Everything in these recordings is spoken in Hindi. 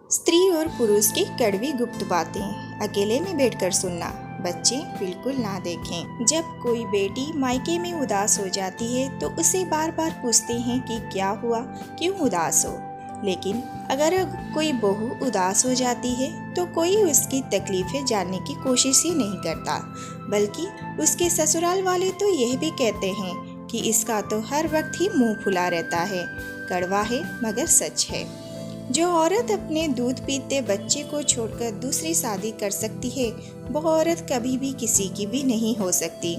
स्त्री और पुरुष की कड़वी गुप्त बातें अकेले में बैठकर सुनना। बच्चे बिल्कुल ना देखें। जब कोई बेटी मायके में उदास हो जाती है तो उसे बार बार पूछते हैं कि क्या हुआ, क्यों उदास हो। लेकिन अगर कोई बहू उदास हो जाती है तो कोई उसकी तकलीफें जानने की कोशिश ही नहीं करता, बल्कि उसके ससुराल वाले तो यह भी कहते हैं कि इसका तो हर वक्त ही मुंह फुला रहता है। कड़वा है मगर सच है। जो औरत अपने दूध पीते बच्चे को छोड़कर दूसरी शादी कर सकती है, वह औरत कभी भी किसी की भी नहीं हो सकती।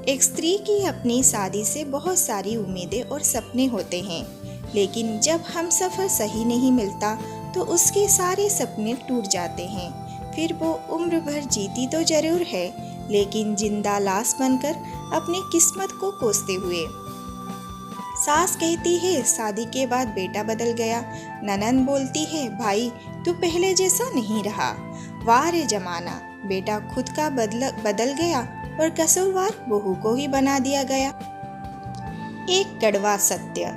एक स्त्री की अपनी शादी से बहुत सारी उम्मीदें और सपने होते हैं, लेकिन जब हमसफर सही नहीं मिलता तो उसके सारे सपने टूट जाते हैं। फिर वो उम्र भर जीती तो जरूर है, लेकिन जिंदा लाश बनकर अपनी किस्मत को कोसते हुए। सास कहती है शादी के बाद बेटा बदल गया। ननंद बोलती है भाई तू पहले जैसा नहीं रहा। वाह रे जमाना, बेटा खुद का बदल गया और कसूरवार बहू को ही बना दिया गया। एक कड़वा सत्य,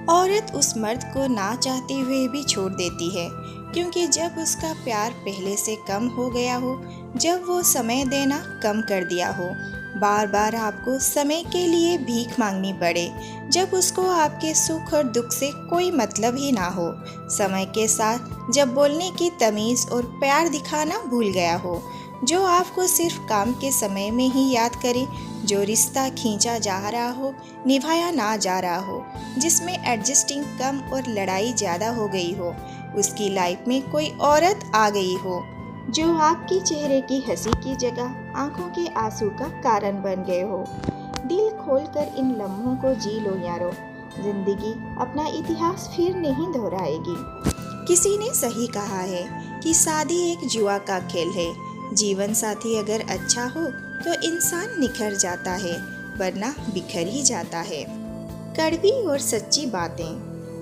औरत उस मर्द को ना चाहते हुए भी छोड़ देती है, क्योंकि जब उसका प्यार पहले से कम हो गया हो, जब वो समय देना कम कर दिया हो, बार बार आपको समय के लिए भीख मांगनी पड़े, जब उसको आपके सुख और दुख से कोई मतलब ही ना हो, समय के साथ जब बोलने की तमीज़ और प्यार दिखाना भूल गया हो, जो आपको सिर्फ काम के समय में ही याद करे, जो रिश्ता खींचा जा रहा हो, निभाया ना जा रहा हो, जिसमें एडजस्टिंग कम और लड़ाई ज़्यादा हो गई हो, उसकी लाइफ में कोई औरत आ गई हो जो आपकी चेहरे की हंसी की जगह आंखों के आंसू का कारण बन गए हो। दिल खोलकर इन लम्हों को जी लो यारो, जिंदगी अपना इतिहास फिर नहीं दोहराएगी। किसी ने सही कहा है कि शादी एक जुआ का खेल है। जीवन साथी अगर अच्छा हो तो इंसान निखर जाता है, वरना बिखर ही जाता है। कड़वी और सच्ची बातें।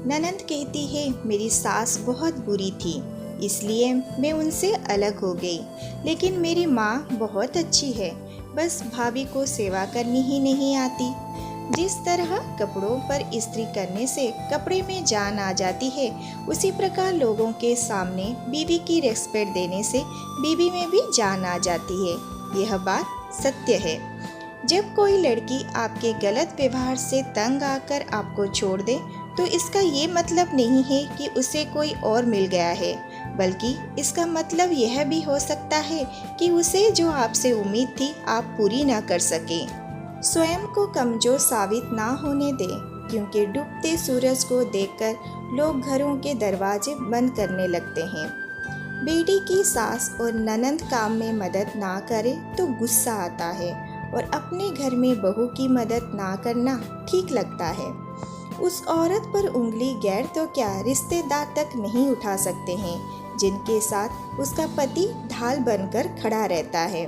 ननंद कहती है मेरी सास बहुत बुरी थी, इसलिए मैं उनसे अलग हो गई, लेकिन मेरी माँ बहुत अच्छी है, बस भाभी को सेवा करनी ही नहीं आती। जिस तरह कपड़ों पर इस्त्री करने से कपड़े में जान आ जाती है, उसी प्रकार लोगों के सामने बीवी की रेस्पेक्ट देने से बीवी में भी जान आ जाती है। यह बात सत्य है। जब कोई लड़की आपके गलत व्यवहार से तंग आकर आपको छोड़ दे तो इसका ये मतलब नहीं है कि उसे कोई और मिल गया है, बल्कि इसका मतलब यह भी हो सकता है कि उसे जो आपसे उम्मीद थी आप पूरी ना कर सके। स्वयं को कमजोर साबित ना होने दें, क्योंकि डूबते सूरज को देखकर लोग घरों के दरवाजे बंद करने लगते हैं। बेटी की सास और ननंद काम में मदद ना करे तो गुस्सा आता है, और अपने घर में बहू की मदद ना करना ठीक लगता है। उस औरत पर उंगली गैर तो क्या रिश्तेदार तक नहीं उठा सकते हैं, जिनके साथ उसका पति ढाल बनकर खड़ा रहता है।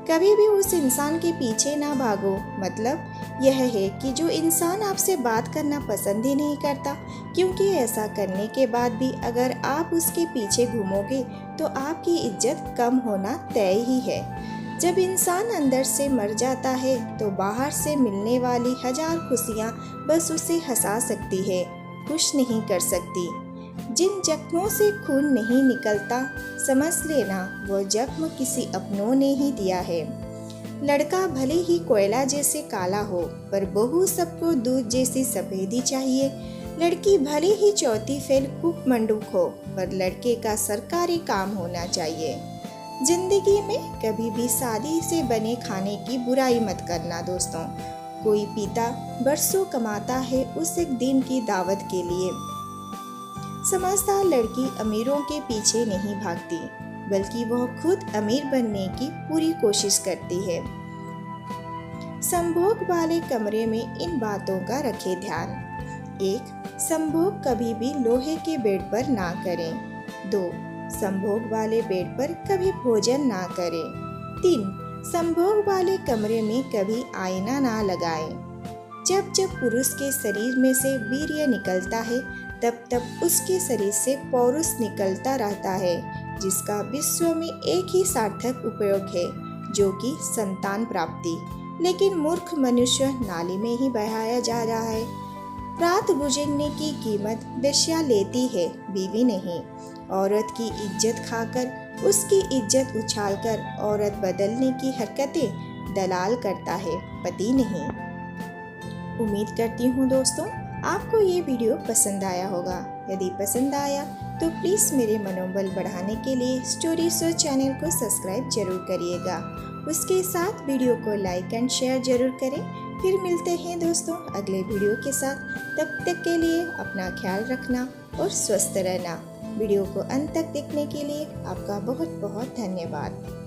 कभी भी उस इंसान के पीछे ना भागो। मतलब यह है कि जो इंसान आपसे बात करना पसंद ही नहीं करता, क्योंकि ऐसा करने के बाद भी अगर आप उसके पीछे घूमोगे तो आपकी इज्जत कम होना तय ही है। जब इंसान अंदर से मर जाता है तो बाहर से मिलने वाली हजार खुशियाँ बस उसे हंसा सकती है, खुश नहीं कर सकती। जिन जख्मों से खून नहीं निकलता, समझ लेना वो जख्म किसी अपनों ने ही दिया है। लड़का भले ही कोयला जैसे काला हो, पर बहू सबको दूध जैसी सफेदी चाहिए। लड़की भले ही चौथी फेल कुक मंडूक हो, पर लड़के का सरकारी काम होना चाहिए। जिंदगी में कभी भी शादी से बने खाने की बुराई मत करना दोस्तों। कोई पिता बरसों कमाता है उस एक दिन की दावत के लिए। समझदार लड़की अमीरों के पीछे नहीं भागती, बल्कि वह खुद अमीर बनने की पूरी कोशिश करती है। संभोग वाले कमरे में इन बातों का रखें ध्यान। 1. संभोग कभी भी लोहे के बेड पर ना करें। 2. संभोग वाले बेड पर कभी भोजन ना करें। 3. संभोग वाले कमरे में कभी आईना ना लगाएं। जब जब पुरुष के शरीर में से वीर्य निकलता है, तब तब उसके शरीर से पौरुष निकलता रहता है, जिसका विश्व में एक ही सार्थक उपयोग है, जो कि संतान प्राप्ति। लेकिन मूर्ख मनुष्य नाली में ही बहाया जा रहा है। रात गुजरने की कीमत वेश्या लेती है, बीवी नहीं। औरत की इज्जत खाकर उसकी इज्जत उछालकर औरत बदलने की हरकतें दलाल करता है, पति नहीं। उम्मीद करती हूँ दोस्तों आपको ये वीडियो पसंद आया होगा। यदि पसंद आया तो प्लीज़ मेरे मनोबल बढ़ाने के लिए स्टोरी शो चैनल को सब्सक्राइब जरूर करिएगा। उसके साथ वीडियो को लाइक एंड शेयर जरूर करें। फिर मिलते हैं दोस्तों अगले वीडियो के साथ। तब तक के लिए अपना ख्याल रखना और स्वस्थ रहना। वीडियो को अंत तक देखने के लिए आपका बहुत बहुत धन्यवाद।